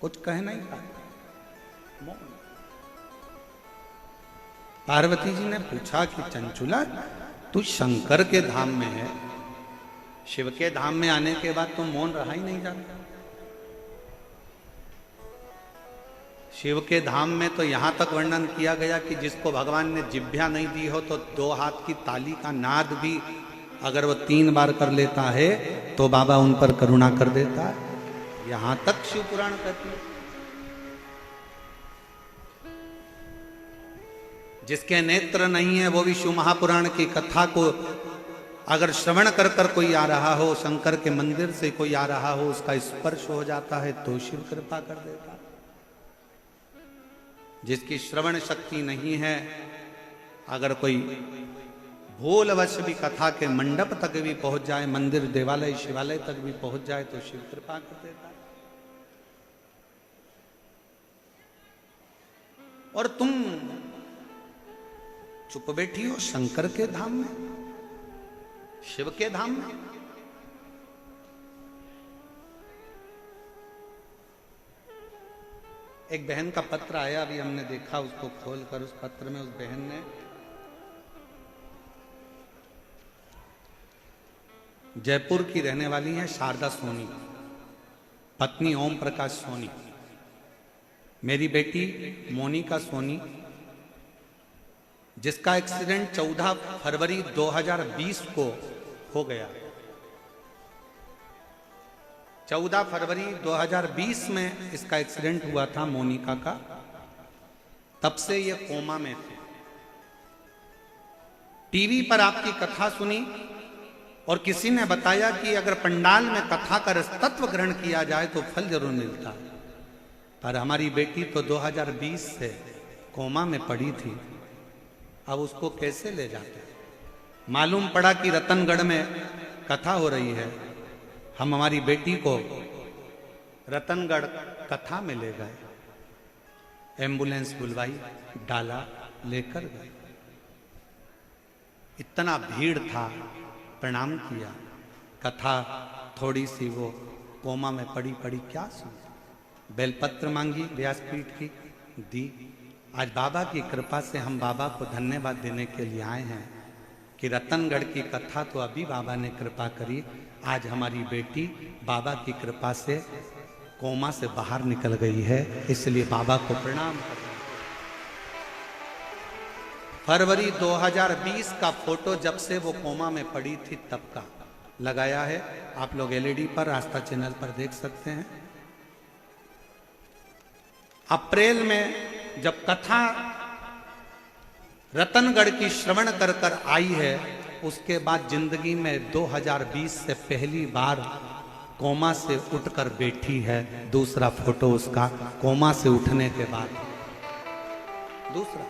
कुछ कह नहीं पाते, मौन। पार्वती जी ने पूछा कि चंचुला, तू शंकर के धाम में है, शिव के धाम में आने के बाद तो मौन रहा ही नहीं जाता। शिव के धाम में तो यहां तक वर्णन किया गया कि जिसको भगवान ने जिह्वा नहीं दी हो तो 2 हाथ की ताली का नाद भी अगर वो 3 बार कर लेता है तो बाबा उन पर करुणा कर देता है। यहां तक शिव पुराण कहती है। जिसके नेत्र नहीं है वो भी शिव महापुराण की कथा को अगर श्रवण कर कर कोई आ रहा हो, शंकर के मंदिर से कोई आ रहा हो, उसका स्पर्श हो जाता है तो शिव कृपा कर देता है। जिसकी श्रवण शक्ति नहीं है, अगर कोई भूलवश भी कथा के मंडप तक भी पहुंच जाए, मंदिर देवालय शिवालय तक भी पहुंच जाए तो शिव कृपा कर देता है। और तुम चुप बैठी हो शंकर के धाम में, शिव के धाम में। एक बहन का पत्र आया, अभी हमने देखा उसको खोलकर। उस पत्र में उस बहन ने जयपुर की रहने वाली है शारदा सोनी, पत्नी ओम प्रकाश सोनी। मेरी बेटी मोनिका सोनी, जिसका एक्सीडेंट 14 फरवरी 2020 को हो गया। 14 फरवरी 2020 में इसका एक्सीडेंट हुआ था मोनिका का। तब से ये कोमा में थे। टीवी पर आपकी कथा सुनी और किसी ने बताया कि अगर पंडाल में कथा का रसतत्व ग्रहण किया जाए तो फल जरूर मिलता है। पर हमारी बेटी तो 2020 से कोमा में पड़ी थी। अब उसको कैसे ले जाते? मालूम पड़ा कि रतनगढ़ में कथा हो रही है। हम हमारी बेटी को रतनगढ़ कथा में ले गए, एम्बुलेंस बुलवाई, डाला, लेकर गए। इतना भीड़ था, प्रणाम किया। कथा थोड़ी सी वो कोमा में पड़ी क्या सुनी। बेलपत्र मांगी व्यासपीठ की, दी। आज बाबा की कृपा से हम बाबा को धन्यवाद देने के लिए आए हैं कि रतनगढ़ की कथा तो अभी बाबा ने कृपा करी। आज हमारी बेटी बाबा की कृपा से कोमा से बाहर निकल गई है, इसलिए बाबा को प्रणाम कर रहे हैं। फरवरी 2020 का फोटो जब से वो कोमा में पड़ी थी तब का लगाया है। आप लोग एलईडी पर आस्था चैनल पर देख सकते हैं। अप्रैल में जब कथा रतनगढ़ की श्रवण कर कर आई है, उसके बाद जिंदगी में 2020 से पहली बार कोमा से उठकर बैठी है। दूसरा फोटो उसका कोमा से उठने के बाद। दूसरा,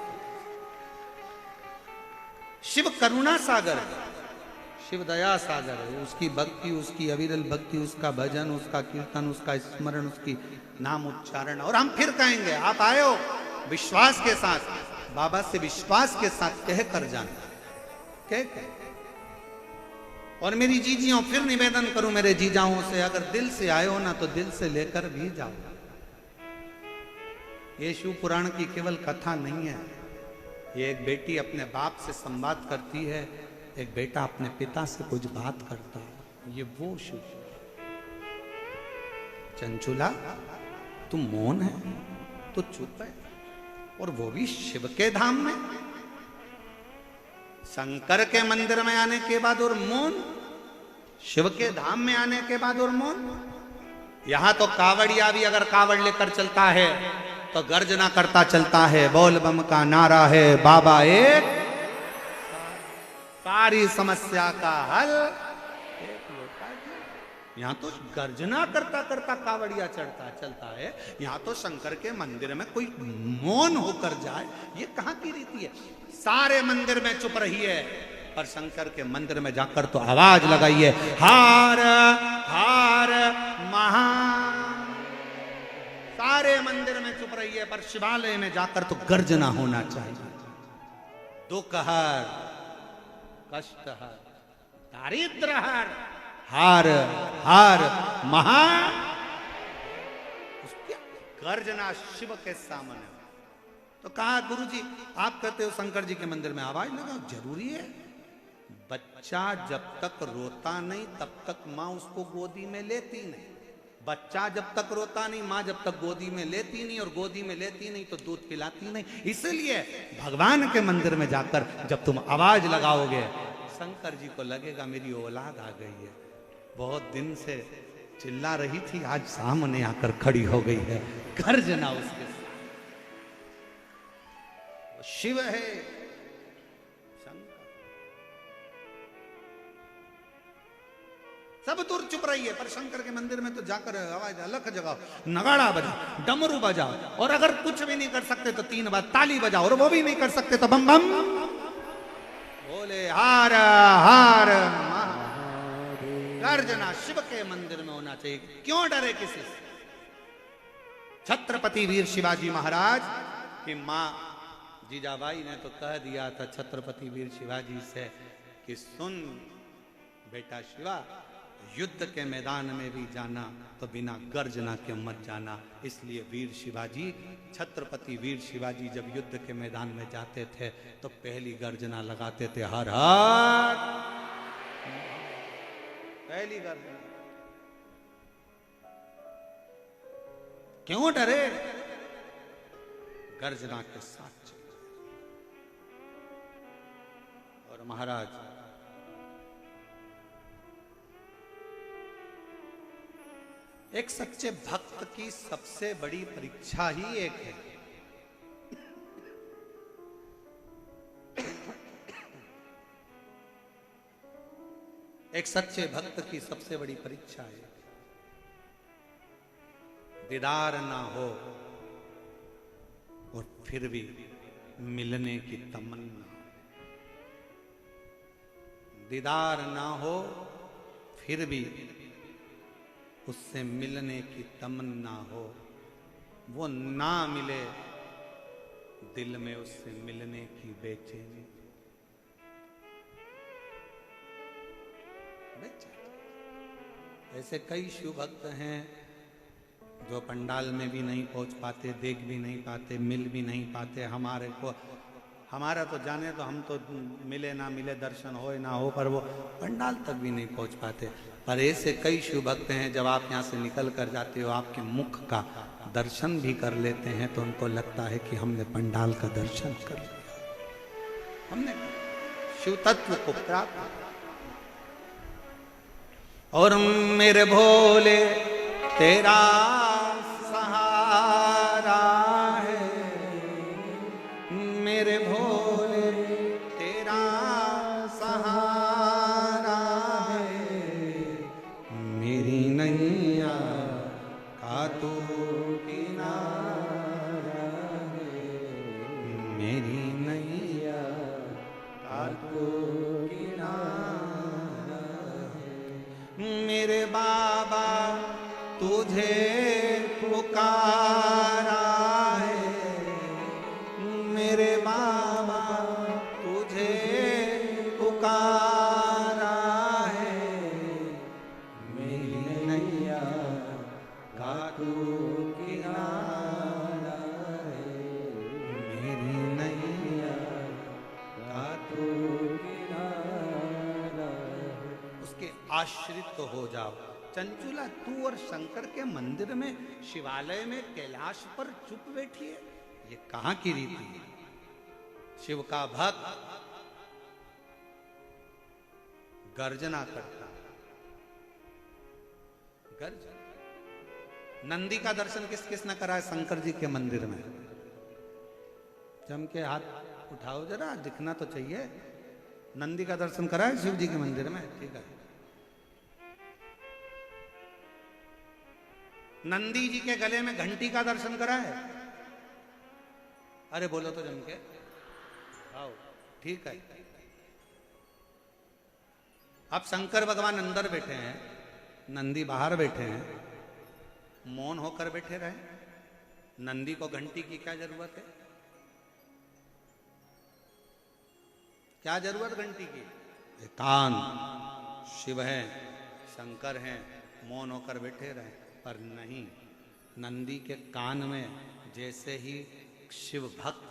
शिव करुणा सागर है, शिव दया सागर है। उसकी भक्ति, उसकी अविरल भक्ति, उसका भजन, उसका कीर्तन, उसका स्मरण, उसकी नाम उच्चारण। और हम फिर कहेंगे, आप आए हो विश्वास के साथ, बाबा से विश्वास के साथ कह कर जाना, कह। और मेरी जीजियों फिर निवेदन करूं मेरे जीजाओं से, अगर दिल से आए हो ना तो दिल से लेकर भी जाओ। ये शिव पुराण की केवल कथा नहीं है। ये एक बेटी अपने बाप से संवाद करती है, एक बेटा अपने पिता से कुछ बात करता है। ये वो शिव। चंचुला, तुम मौन है तो चुप है, और वो भी शिव के धाम में, शंकर के मंदिर में आने के बाद और मौन, शिव के धाम में आने के बाद और मौन। यहां तो कावड़िया भी अगर कावड़ लेकर चलता है तो गर्जना करता चलता है, बोल बम का नारा है, बाबा एक, सारी समस्या का हल एक लोटा जल। यहां तो गर्जना करता करता कावड़िया चलता है, यहां तो शंकर के मंदिर में कोई मौन होकर जाए, ये कहां की रीति है? सारे मंदिर में चुप रही है, पर शंकर के मंदिर में जाकर तो आवाज लगाइए, हार हार महा। सारे मंदिर में चुप रही है, पर शिवालय में जाकर तो गर्जना होना चाहिए। दुख हर, कष्ट हर, दारिद्र हर, हार हार महा। गर्जना शिव के सामने। तो कहा गुरुजी आप कहते हो शंकर जी के मंदिर में आवाज लगाओ, जरूरी है। बच्चा जब तक रोता नहीं तब तक माँ उसको गोदी में लेती नहीं। बच्चा जब तक रोता नहीं, माँ जब तक गोदी में लेती नहीं, और गोदी में लेती नहीं तो दूध पिलाती नहीं। इसलिए भगवान के मंदिर में जाकर जब तुम आवाज लगाओगे, शंकर जी को लगेगा मेरी औलाद आ गई है। बहुत दिन से चिल्ला रही थी, आज सामने आकर खड़ी हो गई है। गर्जना उसके साथ। शिव है शंकर। सब दूर चुप रही है, पर शंकर के मंदिर में तो जाकर आवाज अलग जगाओ, नगाड़ा बजाओ, डमरू बजाओ, और अगर कुछ भी नहीं कर सकते तो 3 बार ताली बजाओ, और वो भी नहीं कर सकते तो बम बम बोले हार हार। गर्जना शिव के मंदिर में होना चाहिए। क्यों डरे किसी से? छत्रपति वीर शिवाजी महाराज की मां जीजाबाई ने तो कह दिया था छत्रपति वीर शिवाजी से कि सुन बेटा शिवा, युद्ध के मैदान में भी जाना तो बिना गर्जना के मत जाना। इसलिए वीर शिवाजी, छत्रपति वीर शिवाजी जब युद्ध के मैदान में जाते थे तो पहली गर्जना लगाते थे, हर हर। पहली गर्जना। क्यों डरे? गर्जना के साथ चले। और महाराज एक सच्चे भक्त की सबसे बड़ी परीक्षा ही एक है, एक सच्चे भक्त की सबसे बड़ी परीक्षा है दीदार ना हो और फिर भी मिलने की तमन्ना। दीदार ना हो फिर भी उससे मिलने की तमन्ना हो, वो ना मिले दिल में उससे मिलने की बेचैनी। ऐसे कई शिव भक्त हैं जो पंडाल में भी नहीं पहुंच पाते, देख भी नहीं पाते, मिल भी नहीं पाते। हमारा तो जाने तो हम तो मिले ना मिले, दर्शन हो ना हो, पर वो पंडाल तक भी नहीं पहुंच पाते। पर ऐसे कई शिव भक्त हैं जब आप यहाँ से निकल कर जाते हो, आपके मुख का दर्शन भी कर लेते हैं तो उनको लगता है कि हमने पंडाल का दर्शन कर लिया, हमने शिव तत्व को प्राप्त। और मेरे भोले तेरा सहारा है, मेरे भोले तेरा सहारा है, मेरी नैया का तू किनारा है, मेरी नैया का तू किनारा है। मेरे बाबा तुझे पुकारा है, मेरे बाबा तुझे पुकारा है, मेरी नैया का तू किनारा है, मेरी नैया का तू किनारा है। उसके आश्रित तो हो जाओ। चंचुला तू और शंकर के मंदिर में, शिवालय में, कैलाश पर चुप बैठी है, ये कहां की रीति है? शिव का भक्त गर्जना करता, गर्जना। नंदी का दर्शन किस किस ने करा है शंकर जी के मंदिर में? जम के हाथ उठाओ जरा, दिखना तो चाहिए। नंदी का दर्शन करा है शिव जी के मंदिर में? ठीक है। नंदी जी के गले में घंटी का दर्शन करा है? अरे बोलो तो जम के। आओ, ठीक है। अब शंकर भगवान अंदर बैठे हैं, नंदी बाहर बैठे हैं, मौन होकर बैठे रहे। नंदी को घंटी की क्या जरूरत है? क्या जरूरत घंटी की? एकांत शिव है, शंकर हैं, मौन होकर बैठे रहे। पर नहीं, नंदी के कान में जैसे ही शिव भक्त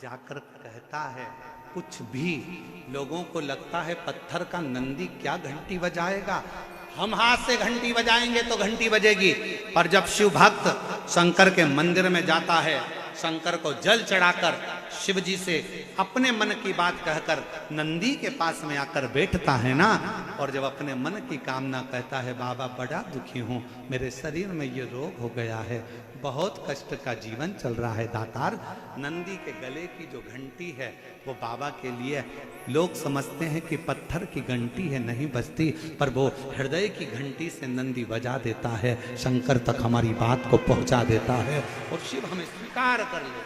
जाकर कहता है कुछ भी, लोगों को लगता है पत्थर का नंदी क्या घंटी बजाएगा, हम हाथ से घंटी बजाएंगे तो घंटी बजेगी। पर जब शिव भक्त शंकर के मंदिर में जाता है, शंकर को जल चढ़ाकर शिव जी से अपने मन की बात कहकर नंदी के पास में आकर बैठता है ना, और जब अपने मन की कामना कहता है बाबा बड़ा दुखी हूँ, मेरे शरीर में ये रोग हो गया है, बहुत कष्ट का जीवन चल रहा है दातार, नंदी के गले की जो घंटी है वो बाबा के लिए, लोग समझते हैं कि पत्थर की घंटी है नहीं बजती, पर वो हृदय की घंटी से नंदी बजा देता है, शंकर तक हमारी बात को पहुंचा देता है और शिव हमें स्वीकार कर ले,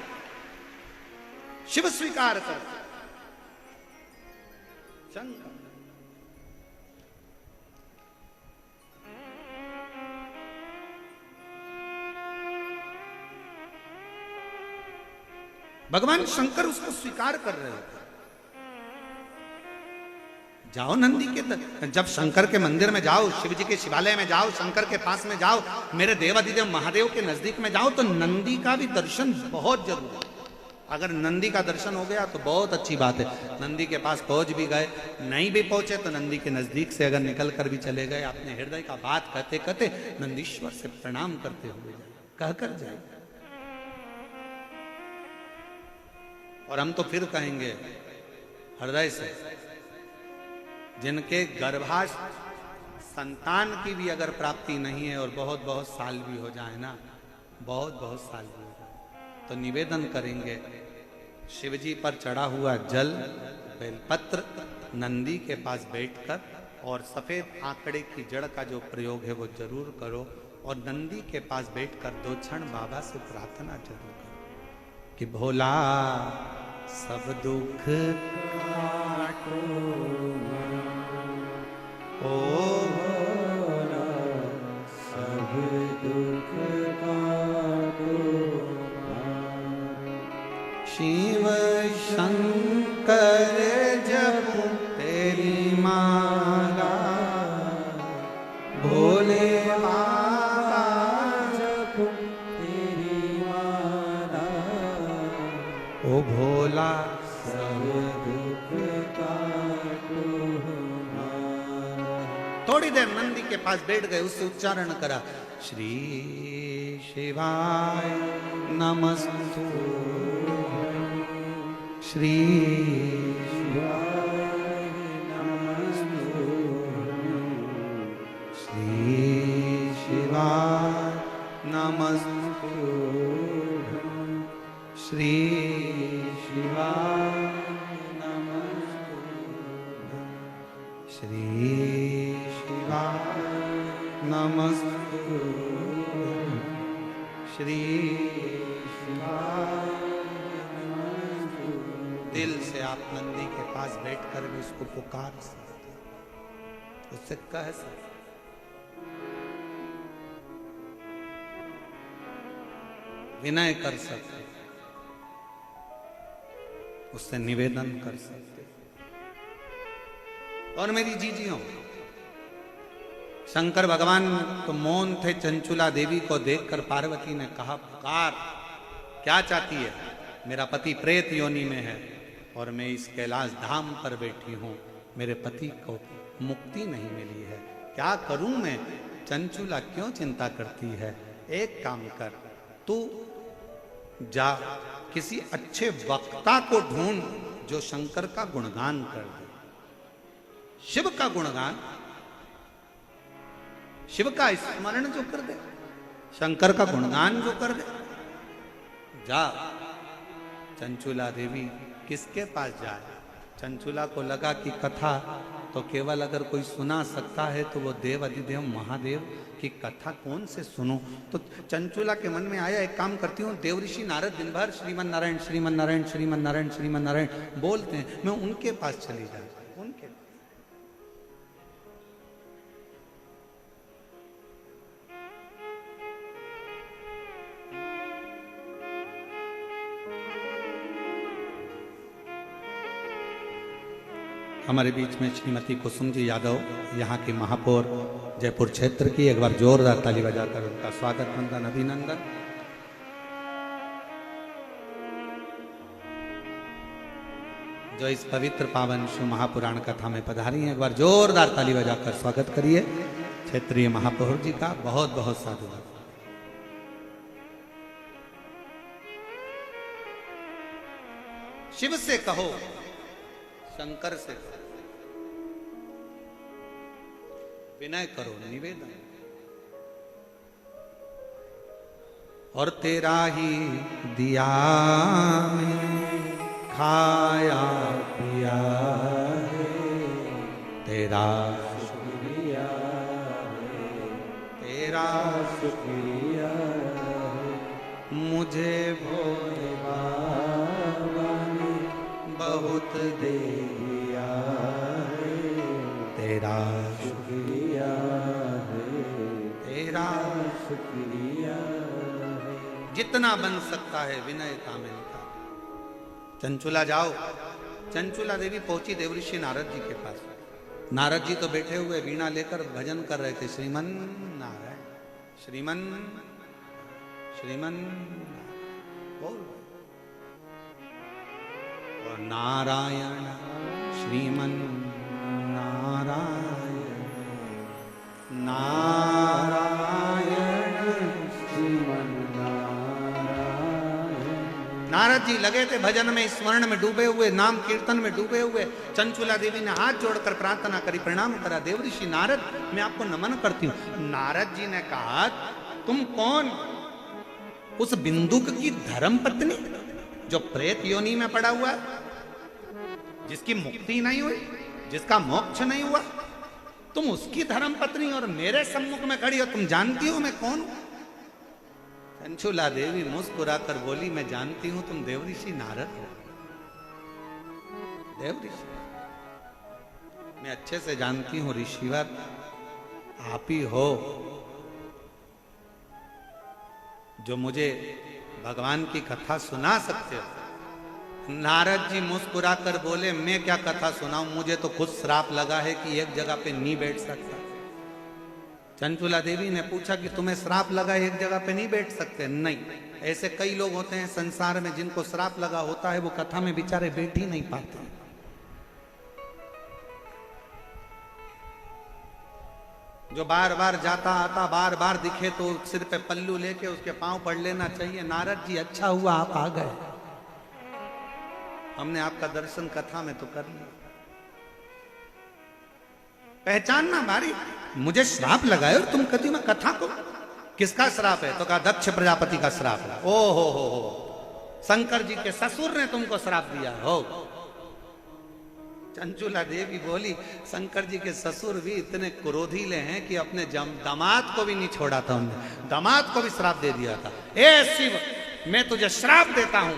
शिव स्वीकार कर शंकर। भगवान शंकर उसको स्वीकार कर रहे होते। जाओ नंदी के जब शंकर के मंदिर में जाओ, शिव जी के शिवालय में जाओ, शंकर के पास में जाओ, मेरे देवाधिदेव महादेव के नजदीक में जाओ, तो नंदी का भी दर्शन बहुत जरूरी है। अगर नंदी का दर्शन हो गया तो बहुत अच्छी बात है। नंदी के पास पहुंच भी गए, नहीं भी पहुंचे तो नंदी के नजदीक से अगर निकल कर भी चले गए, अपने हृदय का बात कहते कहते नंदीश्वर से प्रणाम करते हुए जाए, कहकर जाए। और हम तो फिर कहेंगे हृदय से, जिनके गर्भाश संतान की भी अगर प्राप्ति नहीं है और बहुत बहुत साल भी हो जाए ना, बहुत बहुत साल भी हो जाए, तो निवेदन करेंगे शिव जी पर चढ़ा हुआ जल बेलपत्र नंदी के पास बैठकर और सफेद आंकड़े की जड़ का जो प्रयोग है वो जरूर करो, और नंदी के पास बैठकर 2 क्षण बाबा से प्रार्थना जरूर करो कि भोला सब दुख काटो, ओ भोला सब दुख काटो, शिव शंकर जप तेरी माला, भोले बाबा जप तेरी माला, ओ भोला सब दुख काटो हमारा। थोड़ी देर नंदी के पास बैठ गए, उससे उच्चारण करा श्री शिवाय नमस्तु, श्री शिवाय नमस्तु, श्री शिवाय नमस्तु, श्री शिवाय नमस्तु, श्री शिवाय नमस्तु, श्री शिवाय। दिल से आप नंदी के पास बैठकर भी उसको पुकार सकते, उससे कह सकते, विनय कर सकते, उससे निवेदन कर सकते। और मेरी जीजियों, शंकर भगवान तो मौन थे, चंचुला देवी को देखकर पार्वती ने कहा पुकार, क्या चाहती है? मेरा पति प्रेत योनि में है और मैं इस कैलाश धाम पर बैठी हूँ, मेरे पति को मुक्ति नहीं मिली है, क्या करूं मैं? चंचुला क्यों चिंता करती है? एक काम कर, तू जा किसी अच्छे वक्ता को ढूंढ जो शंकर का गुणगान कर दे, शिव का गुणगान, शिव का स्मरण जो कर दे, शंकर का गुणगान जो कर दे। जा। चंचुला देवी किसके पास जाए? चंचुला को लगा कि कथा तो केवल अगर कोई सुना सकता है तो वो देव अधिदेव महादेव की कथा कौन से सुनूं? तो चंचुला के मन में आया, एक काम करती हूँ, देव ऋषि नारद दिन भर श्रीमन नारायण श्रीमन नारायण श्रीमन नारायण श्रीमन नारायण बोलते हैं, मैं उनके पास चली जाऊँ, उनके। हमारे बीच में श्रीमती कुसुम जी यादव, यहाँ की महापौर जयपुर क्षेत्र की, एक बार जोरदार ताली बजाकर उनका स्वागत वंदन अभिनंदन। जो इस पवित्र पावन शिव महापुराण कथा में पधारी हैं, एक बार जोरदार ताली बजाकर स्वागत करिए क्षेत्रीय महापौर जी का। बहुत बहुत साधुवाद। शिव से कहो, शंकर से कहो, विनय करो, निवेदन, और तेरा ही दिया में खाया पिया है, तेरा शुक्रिया है, तेरा शुक्रिया है, मुझे भोले बाबा ने बहुत दे दिया है, तेरा शुक्रिया है, तेरा शुक्रिया है। जितना बन सकता है विनयता में निकाल। चंचुला जाओ। चंचुला देवी पहुंची देवऋषि नारद जी के पास। नारद जी तो बैठे हुए वीणा लेकर भजन कर रहे थे, श्रीमन नारायण, श्रीमन श्रीमन बोल, और नारायण श्रीमन नारायण, नारायण श्रीमन नारद जी लगे थे भजन में, स्मरण में डूबे हुए, नाम कीर्तन में डूबे हुए। चंचुला देवी ने हाथ जोड़कर प्रार्थना करी, प्रणाम करा, देवऋषि नारद मैं आपको नमन करती हूँ। नारद जी ने कहा, तुम कौन? उस बिंदुक की धर्म पत्नी जो प्रेत योनि में पड़ा हुआ, जिसकी मुक्ति नहीं हुई, जिसका मोक्ष नहीं हुआ, तुम उसकी धर्म पत्नी और मेरे सम्मुख में खड़ी हो, तुम जानती हो मैं कौन हूं? चंचुला देवी मुस्कुराकर बोली, मैं जानती हूं तुम देवऋषि नारद हो। देवऋषि मैं अच्छे से जानती हूं, ऋषिवर आप ही हो जो मुझे भगवान की कथा सुना सकते हो। नारद जी मुस्कुराकर बोले, मैं क्या कथा सुनाऊं, मुझे तो खुद श्राप लगा है कि एक जगह पे नहीं बैठ सकता। चंचुला देवी ने पूछा कि तुम्हें श्राप लगा है, एक जगह पे नहीं बैठ सकते? नहीं, ऐसे कई लोग होते हैं संसार में जिनको श्राप लगा होता है, वो कथा में बेचारे बैठ ही नहीं पाते। जो बार बार जाता आता, बार बार दिखे तो सिर पे पल्लू लेके उसके पांव पड़ लेना चाहिए। नारद जी अच्छा हुआ आप आ गए, हमने आपका दर्शन कथा में तो कर लिया। पहचानना भारी, मुझे श्राप लगाए और तुम कहती हो मैं कथा को। किसका श्राप है? तो कहा दक्ष प्रजापति का श्राप है। ओ हो, शंकर जी के ससुर ने तुमको श्राप दिया हो। चंचुला देवी बोली, शंकर जी के ससुर भी इतने क्रोधीले हैं कि अपने दामाद को भी नहीं छोड़ा था, उन्होंने दामाद को भी श्राप दे दिया था। ए शिव, मैं तुझे श्राप देता हूं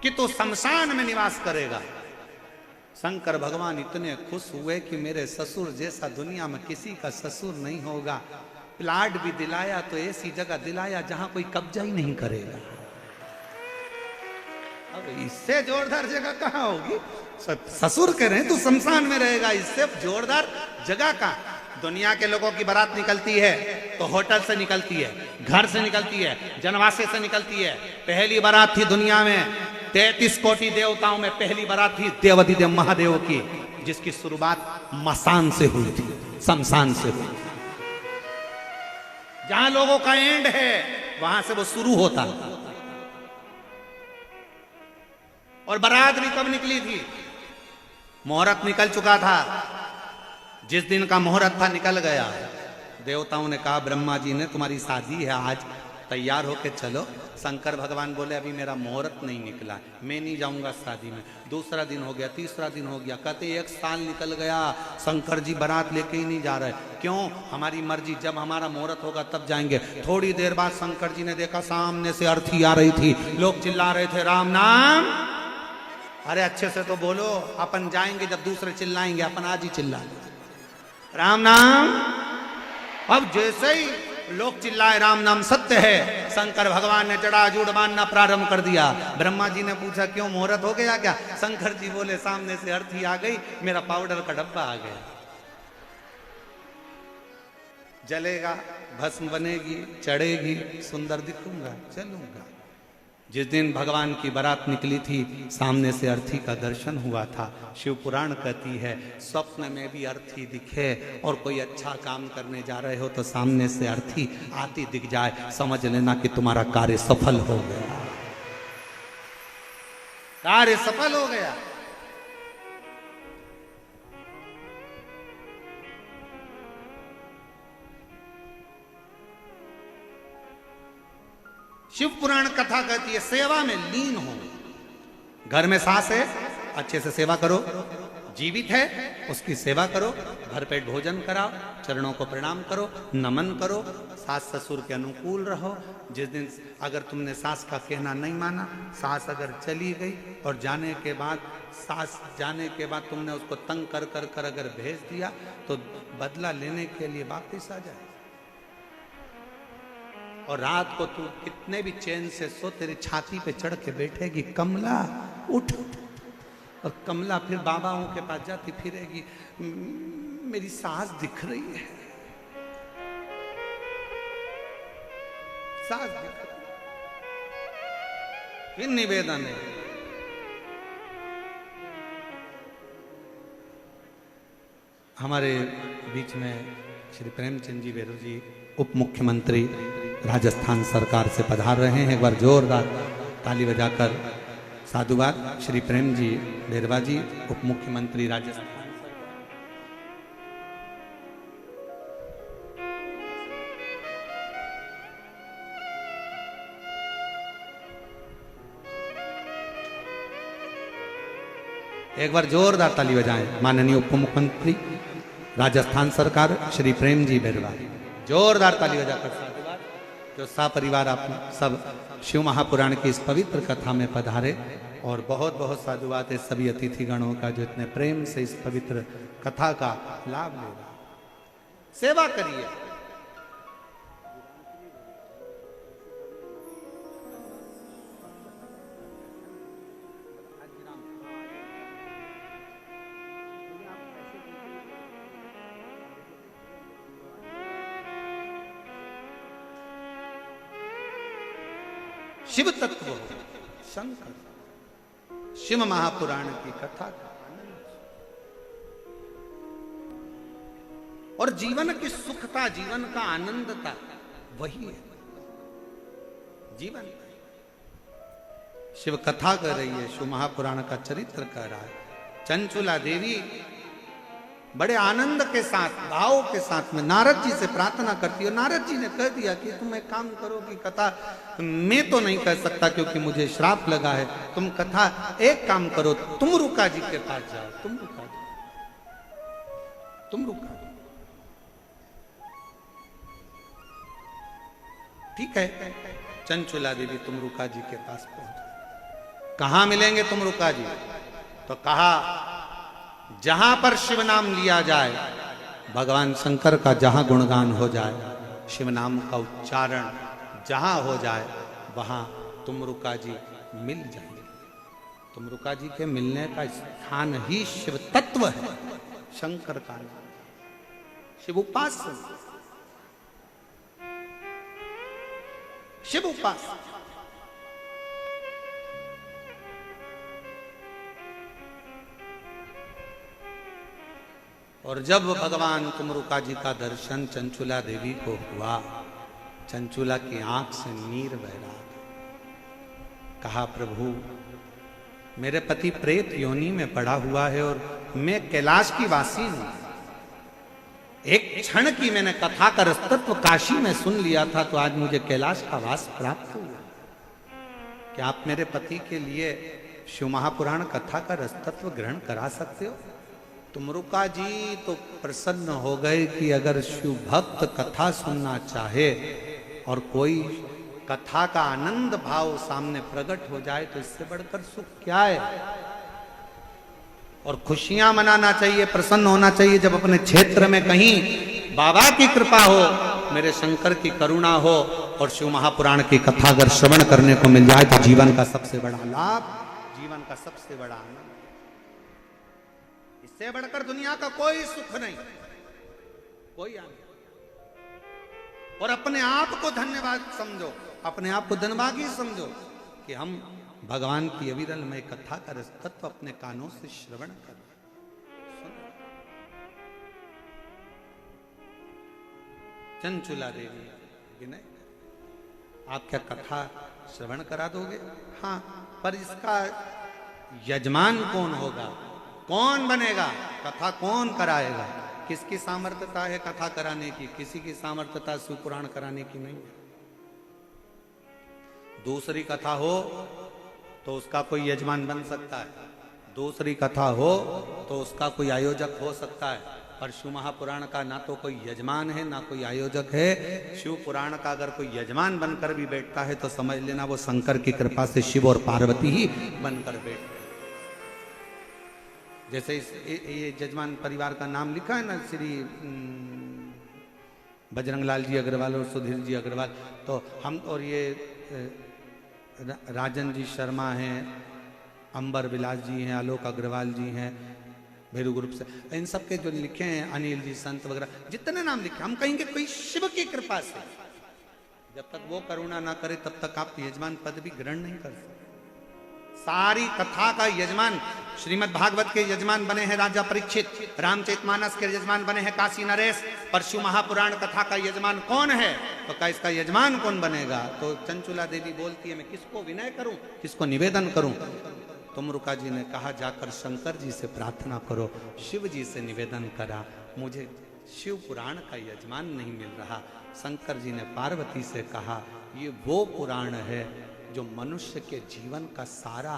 कि तू शमशान में निवास करेगा। शंकर भगवान इतने खुश हुए कि मेरे ससुर जैसा दुनिया में किसी का ससुर नहीं होगा। प्लाट भी दिलाया तो ऐसी जगह दिलाया जहां कोई कब्जा ही नहीं करेगा। अब इससे जोरदार जगह कहां होगी? ससुर कह रहे हैं तू शमशान में रहेगा, इससे जोरदार जगह कहां? दुनिया के लोगों की बारात निकलती है तो होटल से निकलती है, घर से निकलती है, जनवासे से निकलती है। पहली बारात थी दुनिया में 33 कोटि देवताओं में पहली बारात थी देवाधिदेव महादेव की, जिसकी शुरुआत मसान से हुई थी, शमशान से हुई। जहां लोगों का एंड है वहां से वो शुरू होता। और बारात भी कब निकली थी? मुहूर्त निकल चुका था, जिस दिन का मुहूर्त था निकल गया। देवताओं ने कहा ब्रह्मा जी ने तुम्हारी शादी है आज, तैयार होके चलो। शंकर भगवान बोले अभी मेरा मुहूर्त नहीं निकला, मैं नहीं जाऊंगा शादी में। दूसरा दिन हो गया, तीसरा दिन हो गया, कहते 1 साल निकल गया, शंकर जी बारात लेके ही नहीं जा रहे। क्यों? हमारी मर्जी, जब हमारा मुहूर्त होगा तब जाएंगे। थोड़ी देर बाद शंकर जी ने देखा सामने से अर्थी आ रही थी, लोग चिल्ला रहे थे राम नाम। अरे अच्छे से तो बोलो, अपन जाएंगे जब दूसरे चिल्लाएंगे, अपन आज ही चिल्ला राम नाम। अब जैसे ही लोग चिल्लाए राम नाम सत्य है, शंकर भगवान ने जटाजूट बांधना प्रारंभ कर दिया। ब्रह्मा जी ने पूछा क्यों मुहूर्त हो गया क्या? शंकर जी बोले सामने से अर्थी आ गई, मेरा पाउडर का डब्बा आ गया। जलेगा, भस्म बनेगी, चढ़ेगी, सुंदर दिखूंगा, चलूंगा। जिस दिन भगवान की बारात निकली थी, सामने से अर्थी का दर्शन हुआ था। शिव पुराण कहती है स्वप्न में भी अर्थी दिखे और कोई अच्छा काम करने जा रहे हो तो सामने से अर्थी आती दिख जाए, समझ लेना कि तुम्हारा कार्य सफल हो गया, कार्य सफल हो गया। शिव पुराण कथा कहती है सेवा में लीन हो। घर में सास है, अच्छे से सेवा करो। जीवित है, उसकी सेवा करो, भरपेट भोजन कराओ, चरणों को प्रणाम करो, नमन करो, सास ससुर के अनुकूल रहो। जिस दिन अगर तुमने सास का कहना नहीं माना, सास अगर चली गई और जाने के बाद सास जाने के बाद तुमने उसको तंग कर कर कर अगर भेज दिया तो बदला लेने के लिए वापिस आ जाए। और रात को तू कितने भी चैन से सो, तेरी छाती पे चढ़ के बैठेगी कमला उठ, और कमला फिर बाबाओं के पास जाती फिरेगी, मेरी सास दिख रही है, सास दिख रही है। फिर निवेदन है, हमारे बीच में श्री प्रेमचंद जी बेरू जी उप मुख्यमंत्री राजस्थान सरकार से पधार रहे हैं। एक बार जोरदार ताली बजाकर साधुवाद। श्री प्रेम जी बेरवा जी उप मुख्यमंत्री राजस्थान। एक बार जोरदार ताली बजाएं माननीय उप मुख्यमंत्री राजस्थान सरकार श्री प्रेम जी बेरवा। जोरदार ताली बजाकर साधुवाद। जो सपरिवार आप सब शिव महापुराण की इस पवित्र कथा में पधारे, और बहुत बहुत साधुवाद है सभी अतिथि गणों का जो इतने प्रेम से इस पवित्र कथा का लाभ ले रहे। सेवा करिए। शिव तत्व हो, शंकर, शिव महापुराण की कथा का आनंद और जीवन की सुखता, जीवन का आनंदता वही है जीवन। शिव कथा कर रही है, शिव महापुराण का चरित्र कर रहा है। चंचुला देवी बड़े आनंद के साथ, भाव के साथ में नारद जी से प्रार्थना करती है। नारद जी ने कह दिया कि तुम एक काम करो कि कथा मैं तो नहीं कर सकता क्योंकि मुझे श्राप लगा है, तुम कथा एक काम करो, तुम रुका जी के पास जाओ, तुम रुका जी, तुम रुका। ठीक है, चंचुला देवी तुम रुका जी के पास पहुंच। कहां मिलेंगे तुम रुका जी? तो कहा जहां पर शिव नाम लिया जाए, भगवान शंकर का जहां गुणगान हो जाए, शिव नाम का उच्चारण जहां हो जाए, वहां तुमरुका जी मिल जाएंगे। तुमरुका जी के मिलने का स्थान ही शिव तत्व है, शंकर का नाम, शिव उपास्य, शिव उपास्य। और जब भगवान तुमरुका जी का दर्शन चंचुला देवी को हुआ, चंचुला की आंख से नीर बह रहा था। कहा प्रभु मेरे पति प्रेत योनि में पड़ा हुआ है और मैं कैलाश की वासी हूं। एक क्षण की मैंने कथा का रसतत्व काशी में सुन लिया था, तो आज मुझे कैलाश का वास प्राप्त हुआ। क्या आप मेरे पति के लिए शिव महापुराण कथा का रसतत्व ग्रहण करा सकते हो? तुमरुका जी तो प्रसन्न हो गए कि अगर शिव भक्त कथा सुनना चाहे और कोई कथा का आनंद भाव सामने प्रकट हो जाए तो इससे बढ़कर सुख क्या है। और खुशियां मनाना चाहिए, प्रसन्न होना चाहिए जब अपने क्षेत्र में कहीं बाबा की कृपा हो, मेरे शंकर की करुणा हो, और शिव महापुराण की कथा अगर श्रवण करने को मिल जाए तो जीवन का सबसे बड़ा लाभ, जीवन का सबसे बड़ा आनंद। इससे बढ़कर दुनिया का कोई सुख नहीं, कोई आनंद। और अपने आप को धन्यवाद समझो, अपने आप को धनभागी समझो कि हम भगवान की अविरलमय कथा का रस तत्व अपने कानों से श्रवण कर। चंचुला देवी, विनय, आप क्या कथा श्रवण करा दोगे? हाँ, पर इसका यजमान कौन होगा, कौन बनेगा, कथा कौन कराएगा? किसकी सामर्थ्यता है कथा कराने की? किसी की सामर्थ्यता शिव पुराण कराने की नहीं है। दूसरी कथा हो तो उसका कोई यजमान बन सकता है, दूसरी कथा हो तो उसका कोई आयोजक हो सकता है, पर शिव महापुराण का ना तो कोई यजमान है ना कोई आयोजक है। शिव पुराण का अगर कोई यजमान बनकर भी बैठता है तो समझ लेना वो शंकर की कृपा से शिव और पार्वती ही बनकर बैठते। जैसे ये जजमान परिवार का नाम लिखा है ना, श्री बजरंग लाल जी अग्रवाल और सुधीर जी अग्रवाल, तो हम और ये राजन जी शर्मा हैं, अंबर विलास जी हैं, आलोक अग्रवाल जी हैं भैरू ग्रुप से, इन सब के जो लिखे हैं, अनिल जी संत वगैरह जितने नाम लिखे, हम कहेंगे कोई शिव की कृपा से। जब तक वो करुणा ना करे तब तक आप यजमान पद भी ग्रहण नहीं कर सकते। सारी कथा का यजमान श्रीमद् भागवत के यजमान बने हैं राजा परीक्षित, रामचरितमानस के यजमान बने हैं काशी नरेश, पर शिव महापुराण कथा का यजमान कौन है? तो क्या इसका यजमान कौन बनेगा? तो चंचुला देवी बोलती है, मैं किसको विनय करूं, किसको निवेदन करूं? तुमरुका जी ने कहा, जाकर शंकर जी से प्रार्थना करो। शिव जी से निवेदन करा, मुझे शिव पुराण का यजमान नहीं मिल रहा। शंकर जी ने पार्वती से कहा, ये वो पुराण है जो मनुष्य के जीवन का सारा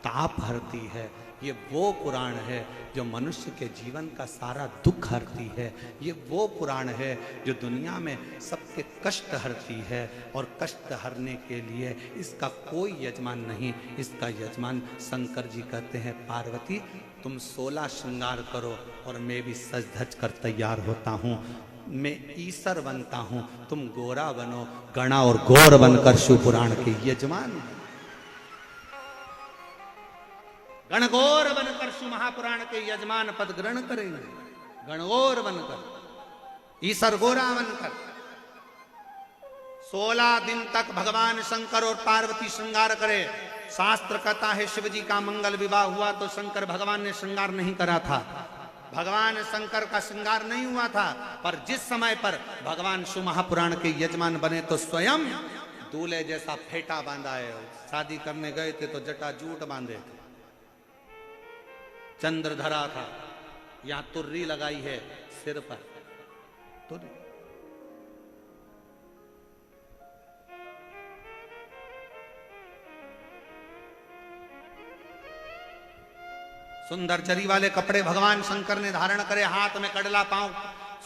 ताप हरती है, ये वो पुराण है जो मनुष्य के जीवन का सारा दुख हरती है, ये वो पुराण है जो दुनिया में सबके कष्ट हरती है, और कष्ट हरने के लिए इसका कोई यजमान नहीं, इसका यजमान शंकर जी कहते हैं, पार्वती तुम 16 श्रृंगार करो और मैं भी सज धज कर तैयार होता हूँ, मैं ईसर बनता हूं, तुम गोरा बनो, गणा और गौर बनकर शिव पुराण के यजमान, गणगौर बनकर शिव महापुराण के यजमान पद ग्रहण करेंगे, गणगौर बनकर, ईसर गोरा बनकर। 16 दिन तक भगवान शंकर और पार्वती श्रृंगार करे। शास्त्र कहता है शिव जी का मंगल विवाह हुआ तो शंकर भगवान ने श्रृंगार नहीं करा था, भगवान शंकर का श्रृंगार नहीं हुआ था, पर जिस समय पर भगवान शिव महापुराण के यजमान बने तो स्वयं दूल्हे जैसा फेटा बांधा है। शादी करने गए थे तो जटा जूट बांधे थे, चंद्र धरा था, यहां तुर्री लगाई है सिर पर, तुर्री। सुंदर जरी वाले कपड़े भगवान शंकर ने धारण करे, हाथ में कड़ला, पांव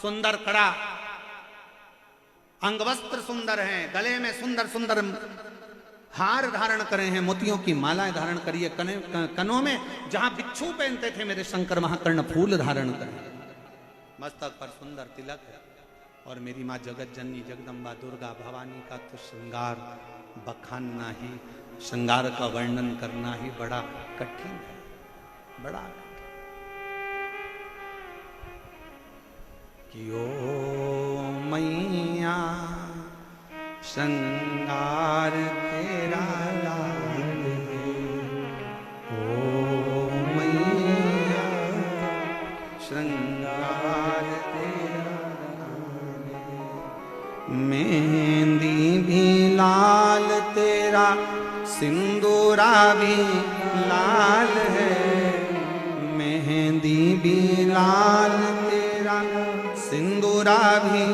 सुंदर कड़ा, अंगवस्त्र सुंदर हैं, गले में सुंदर सुंदर हार धारण करे हैं, मोतियों की मालाएं धारण करिए, कनों में जहां बिच्छू पहनते थे मेरे शंकर महाकर्ण फूल धारण करें, मस्तक पर सुंदर तिलक है। और मेरी माँ जगत जननी जगदम्बा दुर्गा भवानी का तो श्रृंगार बखानना ही, श्रृंगार का वर्णन करना ही बड़ा कठिन है, बड़ा कि ओ मैया श्रृंगार तेरा लाल, ओ मैया श्रृंगार तेरा लाल, मेहंदी भी लाल तेरा सिंदूरा भी लाल है, मेहंदी भी लाल तेरा सिंदूरा भी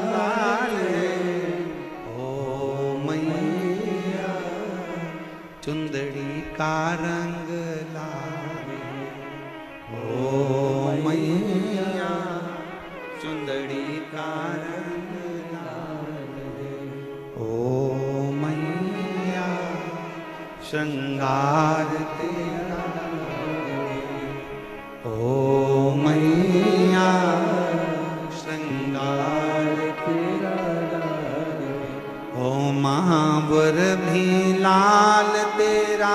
लाल है, ओ मैया चुंदड़ी का रंग लाल, ओ मैया चुंदड़ी का रंग लाल, ओ मैया श्रृंगार तेरा, ओ मैया श्रृंगार तेरा, भी लाल तेरा,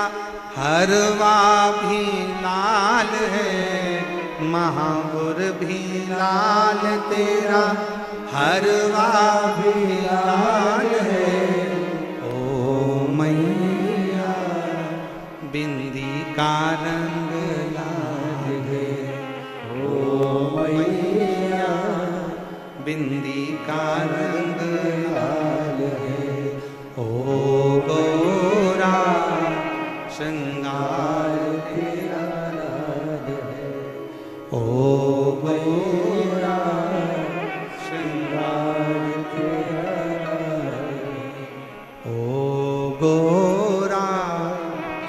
हरवा भी लाल है, महावर भी लाल तेरा, हरवा भी लाल है। ओ मैया बिंदी का रंग लाल है, ओ मैया बिंदी का रंग लाल है। ओ गोरा श्रृंगार तेरा लाल है, ओ गोरा श्रृंगार तेरा लाल है, ओ गोरा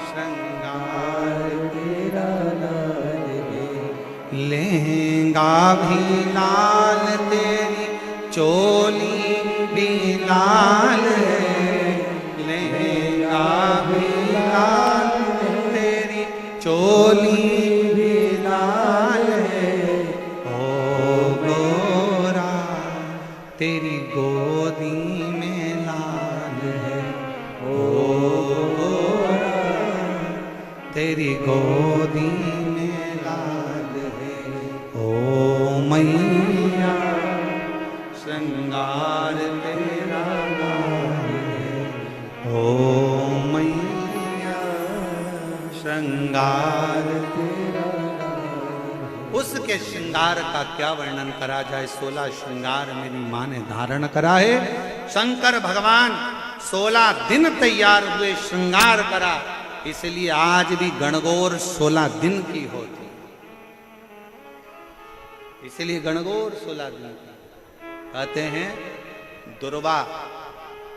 श्रृंगार तेरा लाल है। लहंगा भी लाल तेरी, चोली भी लाल है, लहंगा भी लाल तेरी, चोली भी लाल है। ओ गोरा तेरी गोदी में लाल है, ओ गोरा तेरी गोदी में लाल है। ओ मैया श्रृंगार तेरा लाल है, ओ मैया श्रृंगार तेरा लाल है। उसके श्रृंगार का क्या वर्णन करा जाए। 16 श्रृंगार मेरी माँ ने धारण करा है। शंकर भगवान 16 दिन तैयार हुए, श्रृंगार करा, इसलिए आज भी गणगौर 16 दिन की होती, इसलिए गणगौर 16 दिन की। कहते हैं दुर्वा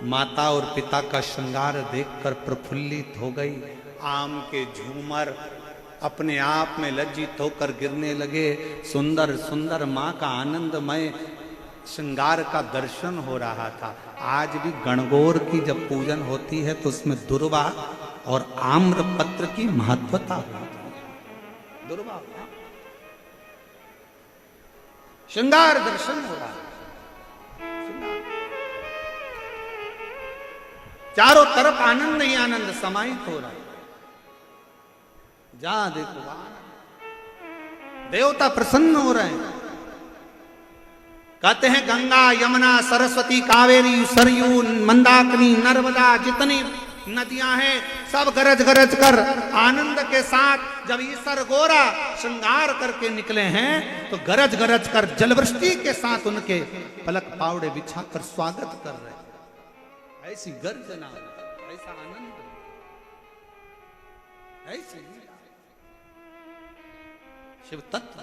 माता और पिता का श्रृंगार देखकर प्रफुल्लित हो गई। आम के झूमर अपने आप में लज्जित होकर गिरने लगे। सुंदर सुंदर माँ का आनंदमय श्रृंगार का दर्शन हो रहा था। आज भी गणगौर की जब पूजन होती है तो उसमें दुर्वा और आम्रपत्र की महत्वता होती है। दुर्वा श्रृंगार दर्शन हो रहा है, चारों तरफ आनंद ही आनंद समाहित हो रहा है। जहां देखो देवता प्रसन्न हो रहे हैं। कहते हैं गंगा यमुना सरस्वती कावेरी सरयू मंदाकिनी नर्मदा जितनी नदियां हैं सब गरज गरज कर आनंद के साथ जब ईश्वर गोरा श्रृंगार करके निकले हैं तो गरज गरज कर जलवृष्टि के साथ उनके पलक पावड़े बिछाकर स्वागत कर रहे हैं। ऐसी गर्जना, ऐसा आनंद, ऐसी शिव तत्व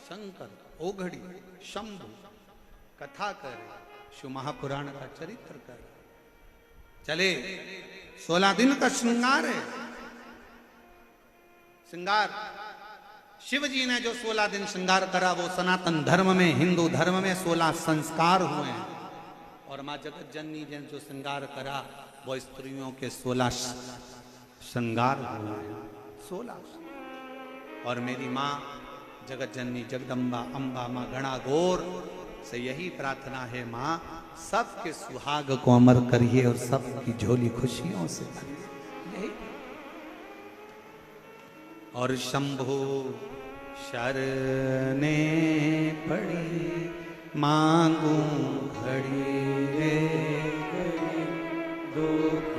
शंकर ओघड़ी शंभु कथा करे, शिव महापुराण का चरित्र करे। चले 16 दिन का श्रृंगार है। श्रृंगार शिव जी ने जो 16 दिन श्रृंगार करा वो सनातन धर्म में, हिंदू धर्म में 16 संस्कार हुए हैं। और माँ जगत जननी ने जो श्रृंगार करा वो स्त्रियों के 16 श्रृंगार हुए हैं। 16। और मेरी माँ जगत जननी जगदम्बा अम्बा माँ गणागौर से यही प्रार्थना है, माँ सबके सुहाग को अमर करिए और सबकी झोली खुशियों से भरिए। और शंभु शरने पड़ी मांगू घड़ी रे दुख